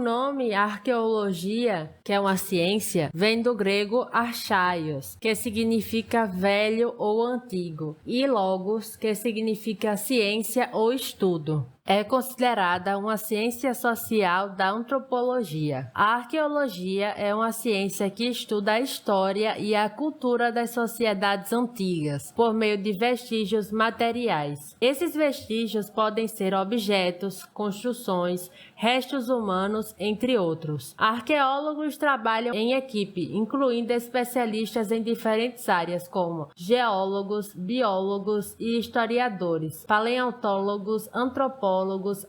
nome arqueologia, que é uma ciência, vem do grego archaios, que significa velho ou antigo, e logos, que significa ciência ou estudo. É considerada uma ciência social da antropologia. A arqueologia é uma ciência que estuda a história e a cultura das sociedades antigas, por meio de vestígios materiais. Esses vestígios podem ser objetos, construções, restos humanos, entre outros. Arqueólogos trabalham em equipe, incluindo especialistas em diferentes áreas como geólogos, biólogos e historiadores, paleontólogos, antropólogos,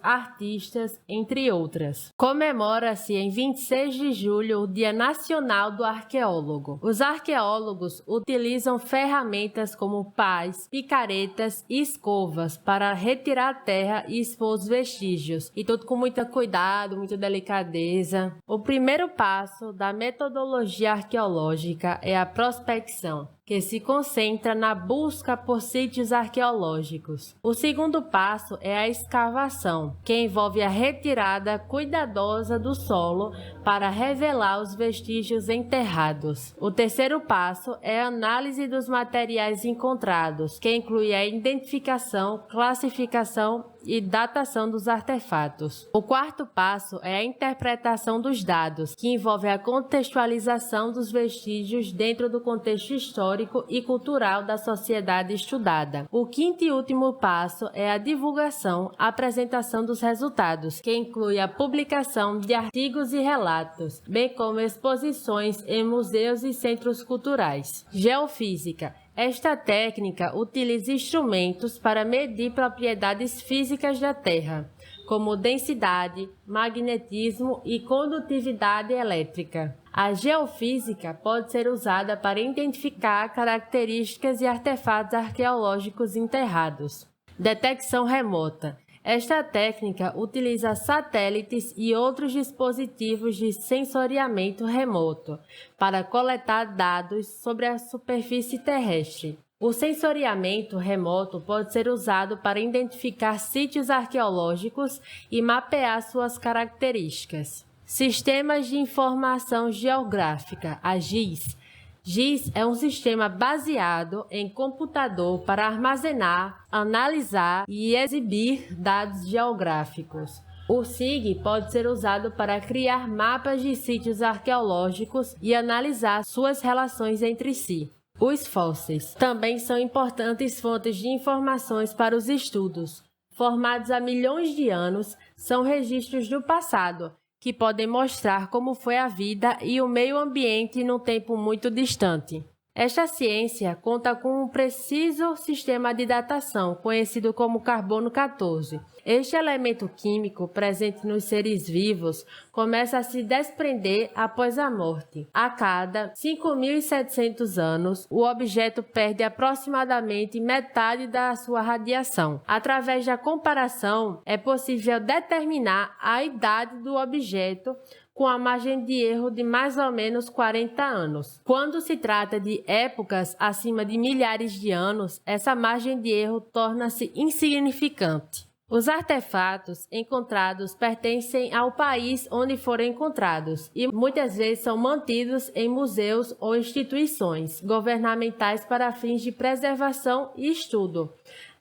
artistas, entre outras. Comemora-se em 26 de julho o Dia Nacional do Arqueólogo. Os arqueólogos utilizam ferramentas como pás, picaretas e escovas para retirar a terra e expor os vestígios, e tudo com muito cuidado, muita delicadeza. O primeiro passo da metodologia arqueológica é a prospecção, que se concentra na busca por sítios arqueológicos. O segundo passo é a escavação, que envolve a retirada cuidadosa do solo para revelar os vestígios enterrados. O terceiro passo é a análise dos materiais encontrados, que inclui a identificação, classificação e datação dos artefatos. O quarto passo é a interpretação dos dados, que envolve a contextualização dos vestígios dentro do contexto histórico e cultural da sociedade estudada. O quinto e último passo é a divulgação, apresentação dos resultados, que inclui a publicação de artigos e relatos, bem como exposições em museus e centros culturais. Geofísica. Esta técnica utiliza instrumentos para medir propriedades físicas da Terra, como densidade, magnetismo e condutividade elétrica. A geofísica pode ser usada para identificar características e artefatos arqueológicos enterrados. Detecção remota. Esta técnica utiliza satélites e outros dispositivos de sensoriamento remoto para coletar dados sobre a superfície terrestre. O sensoriamento remoto pode ser usado para identificar sítios arqueológicos e mapear suas características. Sistemas de Informação Geográfica, a GIS. GIS é um sistema baseado em computador para armazenar, analisar e exibir dados geográficos. O SIG pode ser usado para criar mapas de sítios arqueológicos e analisar suas relações entre si. Os fósseis também são importantes fontes de informações para os estudos. Formados há milhões de anos, são registros do passado, que podem mostrar como foi a vida e o meio ambiente num tempo muito distante. Esta ciência conta com um preciso sistema de datação, conhecido como carbono 14. Este elemento químico, presente nos seres vivos, começa a se desprender após a morte. A cada 5.700 anos, o objeto perde aproximadamente metade da sua radiação. Através da comparação, é possível determinar a idade do objeto com a margem de erro de mais ou menos 40 anos. Quando se trata de épocas acima de milhares de anos, essa margem de erro torna-se insignificante. Os artefatos encontrados pertencem ao país onde foram encontrados e muitas vezes são mantidos em museus ou instituições governamentais para fins de preservação e estudo.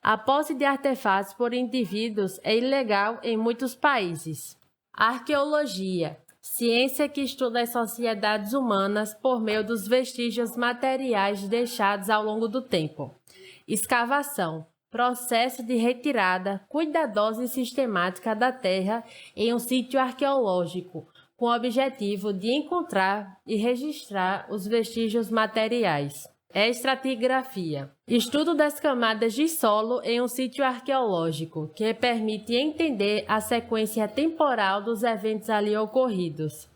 A posse de artefatos por indivíduos é ilegal em muitos países. Arqueologia. Ciência que estuda as sociedades humanas por meio dos vestígios materiais deixados ao longo do tempo. Escavação. Processo de retirada cuidadosa e sistemática da terra em um sítio arqueológico, com o objetivo de encontrar e registrar os vestígios materiais. Estratigrafia. Estudo das camadas de solo em um sítio arqueológico, que permite entender a sequência temporal dos eventos ali ocorridos.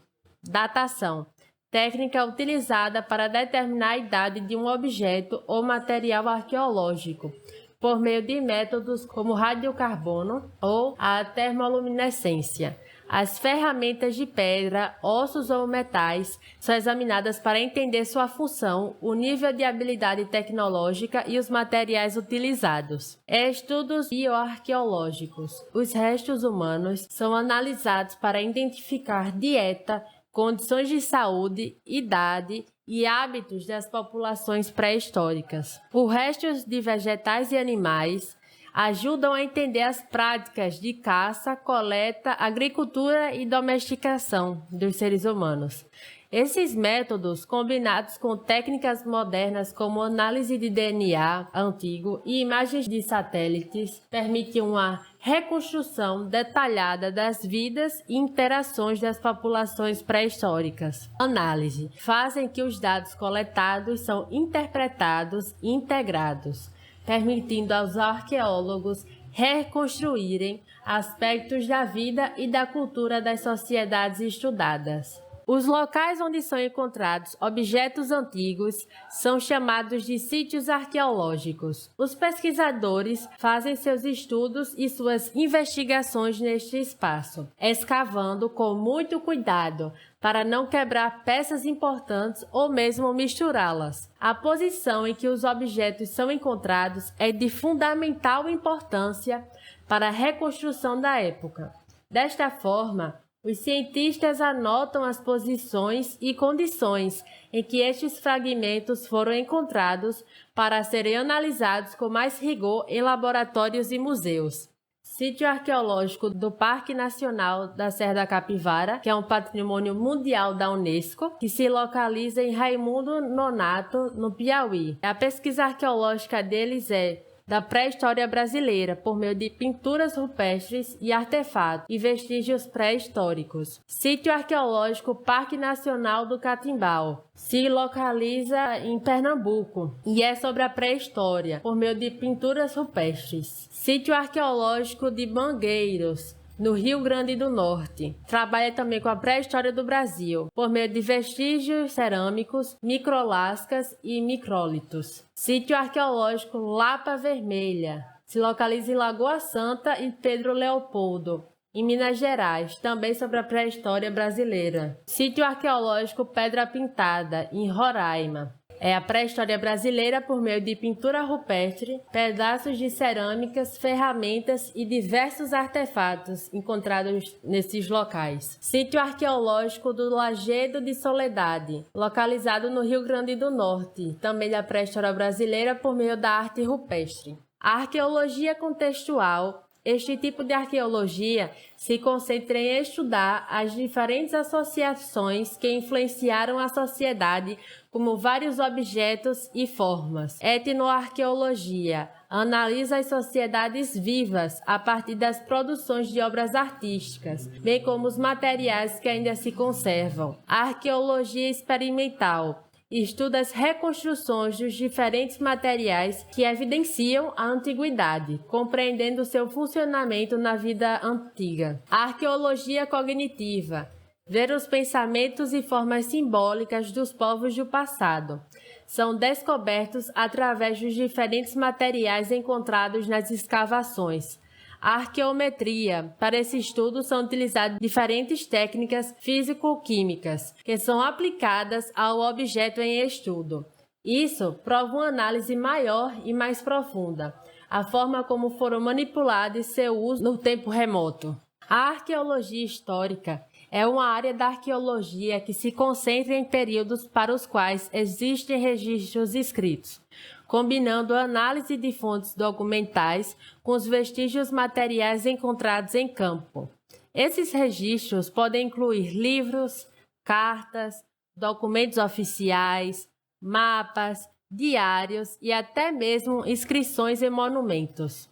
Datação. Técnica utilizada para determinar a idade de um objeto ou material arqueológico, por meio de métodos como radiocarbono ou a termoluminescência. As ferramentas de pedra, ossos ou metais são examinadas para entender sua função, o nível de habilidade tecnológica e os materiais utilizados. Estudos bioarqueológicos. Os restos humanos são analisados para identificar dieta, condições de saúde, idade e hábitos das populações pré-históricas. Os restos de vegetais e animais ajudam a entender as práticas de caça, coleta, agricultura e domesticação dos seres humanos. Esses métodos, combinados com técnicas modernas como análise de DNA antigo e imagens de satélites, permitem uma reconstrução detalhada das vidas e interações das populações pré-históricas. Análise fazem que os dados coletados são interpretados e integrados, permitindo aos arqueólogos reconstruírem aspectos da vida e da cultura das sociedades estudadas. Os locais onde são encontrados objetos antigos são chamados de sítios arqueológicos. Os pesquisadores fazem seus estudos e suas investigações neste espaço, escavando com muito cuidado para não quebrar peças importantes ou mesmo misturá-las. A posição em que os objetos são encontrados é de fundamental importância para a reconstrução da época. Desta forma, os cientistas anotam as posições e condições em que estes fragmentos foram encontrados para serem analisados com mais rigor em laboratórios e museus. Sítio arqueológico do Parque Nacional da Serra da Capivara, que é um patrimônio mundial da Unesco, que se localiza em Raimundo Nonato, no Piauí. A pesquisa arqueológica deles é da pré-história brasileira, por meio de pinturas rupestres e artefatos e vestígios pré-históricos. Sítio arqueológico Parque Nacional do Catimbau. Se localiza em Pernambuco e é sobre a pré-história, por meio de pinturas rupestres. Sítio arqueológico de Mangueiros, no Rio Grande do Norte. Trabalha também com a pré-história do Brasil, por meio de vestígios cerâmicos, microlascas e micrólitos. Sítio arqueológico Lapa Vermelha. Se localiza em Lagoa Santa e Pedro Leopoldo, em Minas Gerais, também sobre a pré-história brasileira. Sítio arqueológico Pedra Pintada, em Roraima. É a pré-história brasileira por meio de pintura rupestre, pedaços de cerâmicas, ferramentas e diversos artefatos encontrados nesses locais. Sítio arqueológico do Lajedo de Soledade, localizado no Rio Grande do Norte, também da pré-história brasileira por meio da arte rupestre. A arqueologia contextual. Este tipo de arqueologia se concentra em estudar as diferentes associações que influenciaram a sociedade, como vários objetos e formas. Etnoarqueologia analisa as sociedades vivas a partir das produções de obras artísticas, bem como os materiais que ainda se conservam. A arqueologia experimental estuda as reconstruções dos diferentes materiais que evidenciam a antiguidade, compreendendo seu funcionamento na vida antiga. A arqueologia cognitiva ver os pensamentos e formas simbólicas dos povos do passado. São descobertos através dos diferentes materiais encontrados nas escavações. A arqueometria. Para esse estudo são utilizadas diferentes técnicas físico-químicas que são aplicadas ao objeto em estudo. Isso prova uma análise maior e mais profunda, a forma como foram manipulados e seu uso no tempo remoto. A arqueologia histórica é uma área da arqueologia que se concentra em períodos para os quais existem registros escritos, combinando a análise de fontes documentais com os vestígios materiais encontrados em campo. Esses registros podem incluir livros, cartas, documentos oficiais, mapas, diários e até mesmo inscrições em monumentos.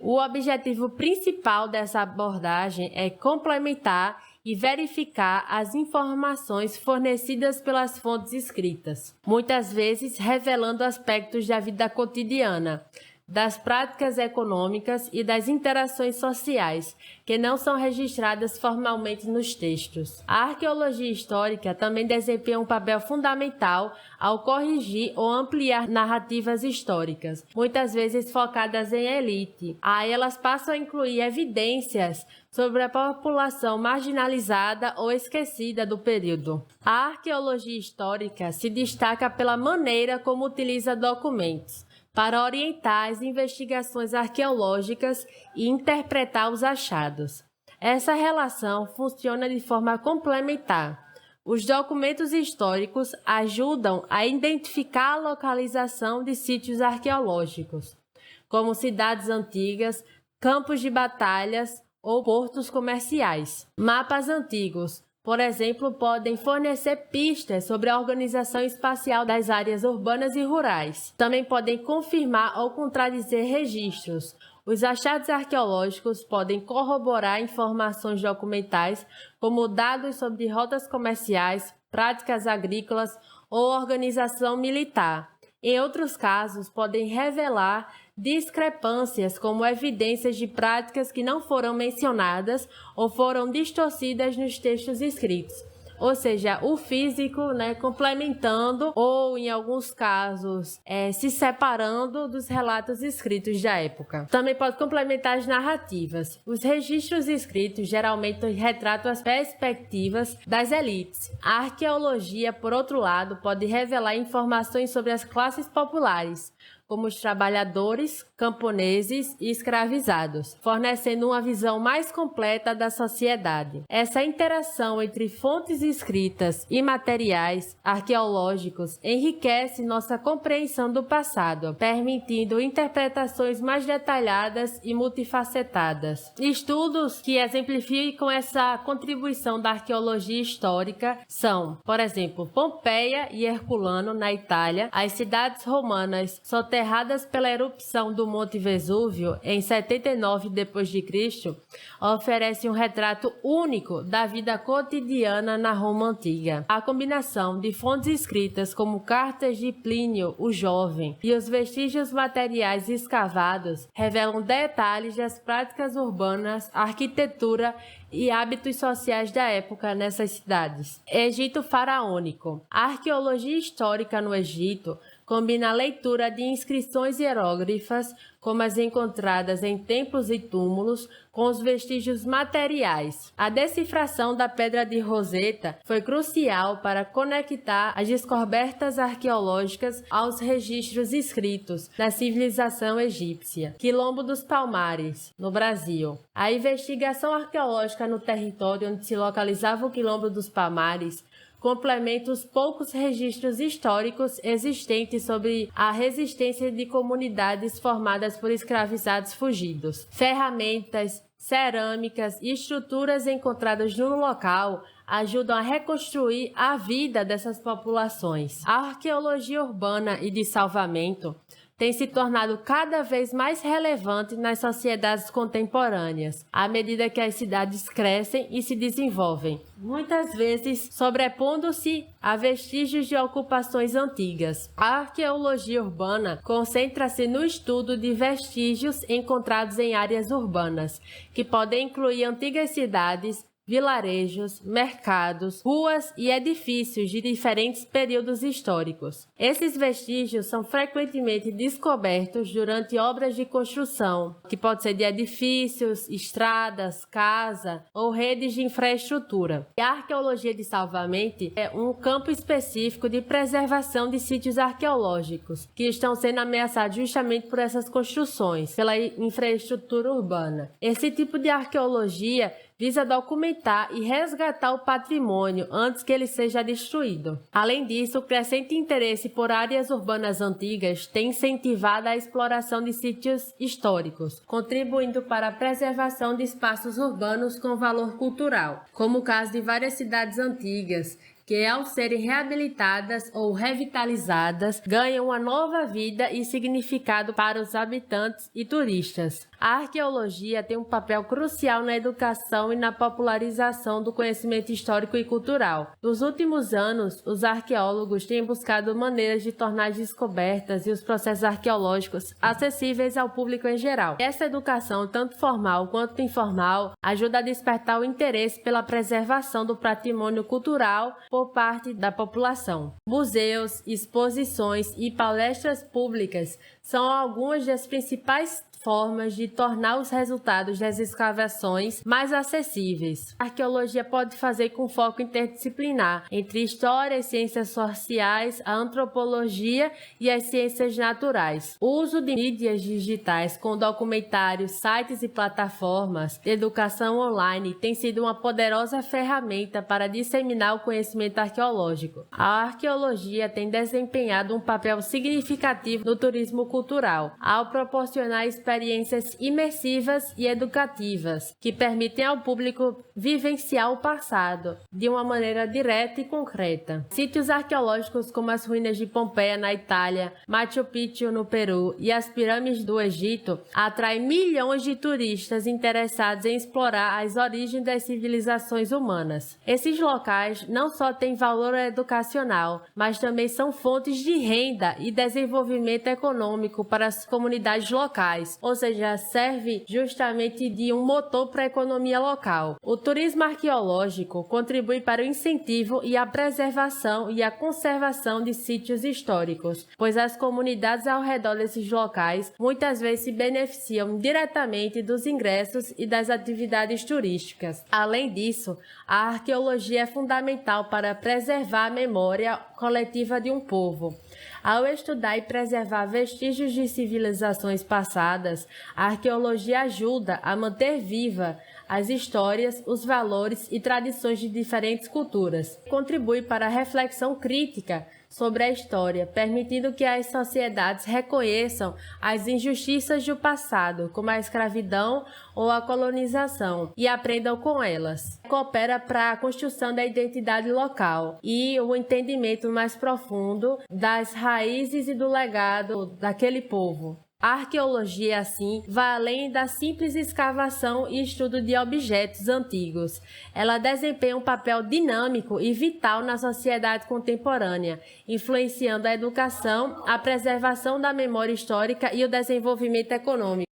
O objetivo principal dessa abordagem é complementar e verificar as informações fornecidas pelas fontes escritas, muitas vezes revelando aspectos da vida cotidiana, das práticas econômicas e das interações sociais, que não são registradas formalmente nos textos. A arqueologia histórica também desempenha um papel fundamental ao corrigir ou ampliar narrativas históricas, muitas vezes focadas em elite. Aí elas passam a incluir evidências sobre a população marginalizada ou esquecida do período. A arqueologia histórica se destaca pela maneira como utiliza documentos para orientar as investigações arqueológicas e interpretar os achados. Essa relação funciona de forma complementar. Os documentos históricos ajudam a identificar a localização de sítios arqueológicos, como cidades antigas, campos de batalhas ou portos comerciais. Mapas antigos, por exemplo, podem fornecer pistas sobre a organização espacial das áreas urbanas e rurais. Também podem confirmar ou contradizer registros. Os achados arqueológicos podem corroborar informações documentais, como dados sobre rotas comerciais, práticas agrícolas ou organização militar. Em outros casos, podem revelar discrepâncias como evidências de práticas que não foram mencionadas ou foram distorcidas nos textos escritos. Ou seja, o físico, complementando ou, em alguns casos, se separando dos relatos escritos da época. Também pode complementar as narrativas. Os registros escritos geralmente retratam as perspectivas das elites. A arqueologia, por outro lado, pode revelar informações sobre as classes populares, como os trabalhadores, camponeses e escravizados, fornecendo uma visão mais completa da sociedade. Essa interação entre fontes escritas e materiais arqueológicos enriquece nossa compreensão do passado, permitindo interpretações mais detalhadas e multifacetadas. Estudos que exemplificam essa contribuição da arqueologia histórica são, por exemplo, Pompeia e Herculano, na Itália, as cidades romanas soterradas pela erupção do Monte Vesúvio em 79 d.C., oferecem um retrato único da vida cotidiana na Roma Antiga. A combinação de fontes escritas como cartas de Plínio o Jovem e os vestígios materiais escavados revelam detalhes das práticas urbanas, arquitetura e hábitos sociais da época nessas cidades. Egito Faraônico. A arqueologia histórica no Egito combina a leitura de inscrições hieróglifas, como as encontradas em templos e túmulos, com os vestígios materiais. A decifração da Pedra de Roseta foi crucial para conectar as descobertas arqueológicas aos registros escritos da civilização egípcia. Quilombo dos Palmares, no Brasil. A investigação arqueológica no território onde se localizava o Quilombo dos Palmares complementa os poucos registros históricos existentes sobre a resistência de comunidades formadas por escravizados fugidos. Ferramentas, cerâmicas e estruturas encontradas no local ajudam a reconstruir a vida dessas populações. A arqueologia urbana e de salvamento tem se tornado cada vez mais relevante nas sociedades contemporâneas, à medida que as cidades crescem e se desenvolvem, muitas vezes sobrepondo-se a vestígios de ocupações antigas. A arqueologia urbana concentra-se no estudo de vestígios encontrados em áreas urbanas, que podem incluir antigas cidades, vilarejos, mercados, ruas e edifícios de diferentes períodos históricos. Esses vestígios são frequentemente descobertos durante obras de construção, que pode ser de edifícios, estradas, casa ou redes de infraestrutura. E a arqueologia de salvamento é um campo específico de preservação de sítios arqueológicos, que estão sendo ameaçados justamente por essas construções, pela infraestrutura urbana. Esse tipo de arqueologia visa documentar e resgatar o patrimônio antes que ele seja destruído. Além disso, o crescente interesse por áreas urbanas antigas tem incentivado a exploração de sítios históricos, contribuindo para a preservação de espaços urbanos com valor cultural, como o caso de várias cidades antigas, que, ao serem reabilitadas ou revitalizadas, ganham uma nova vida e significado para os habitantes e turistas. A arqueologia tem um papel crucial na educação e na popularização do conhecimento histórico e cultural. Nos últimos anos, os arqueólogos têm buscado maneiras de tornar as descobertas e os processos arqueológicos acessíveis ao público em geral. Essa educação, tanto formal quanto informal, ajuda a despertar o interesse pela preservação do patrimônio cultural por parte da população. Museus, exposições e palestras públicas são algumas das principais formas de tornar os resultados das escavações mais acessíveis. A arqueologia pode fazer com foco interdisciplinar entre história e ciências sociais, a antropologia e as ciências naturais. O uso de mídias digitais com documentários, sites e plataformas de educação online tem sido uma poderosa ferramenta para disseminar o conhecimento arqueológico. A arqueologia tem desempenhado um papel significativo no turismo cultural, ao proporcionar experiências imersivas e educativas, que permitem ao público vivenciar o passado de uma maneira direta e concreta. Sítios arqueológicos como as ruínas de Pompeia, na Itália, Machu Picchu, no Peru, e as pirâmides do Egito atraem milhões de turistas interessados em explorar as origens das civilizações humanas. Esses locais não só têm valor educacional, mas também são fontes de renda e desenvolvimento econômico para as comunidades locais, ou seja, serve justamente de um motor para a economia local. O turismo arqueológico contribui para o incentivo e a preservação e a conservação de sítios históricos, pois as comunidades ao redor desses locais muitas vezes se beneficiam diretamente dos ingressos e das atividades turísticas. Além disso, a arqueologia é fundamental para preservar a memória coletiva de um povo. Ao estudar e preservar vestígios de civilizações passadas, a arqueologia ajuda a manter viva as histórias, os valores e tradições de diferentes culturas. Contribui para a reflexão crítica sobre a história, permitindo que as sociedades reconheçam as injustiças do passado, como a escravidão ou a colonização, e aprendam com elas. Coopera para a construção da identidade local e o entendimento mais profundo das raízes e do legado daquele povo. A arqueologia, assim, vai além da simples escavação e estudo de objetos antigos. Ela desempenha um papel dinâmico e vital na sociedade contemporânea, influenciando a educação, a preservação da memória histórica e o desenvolvimento econômico.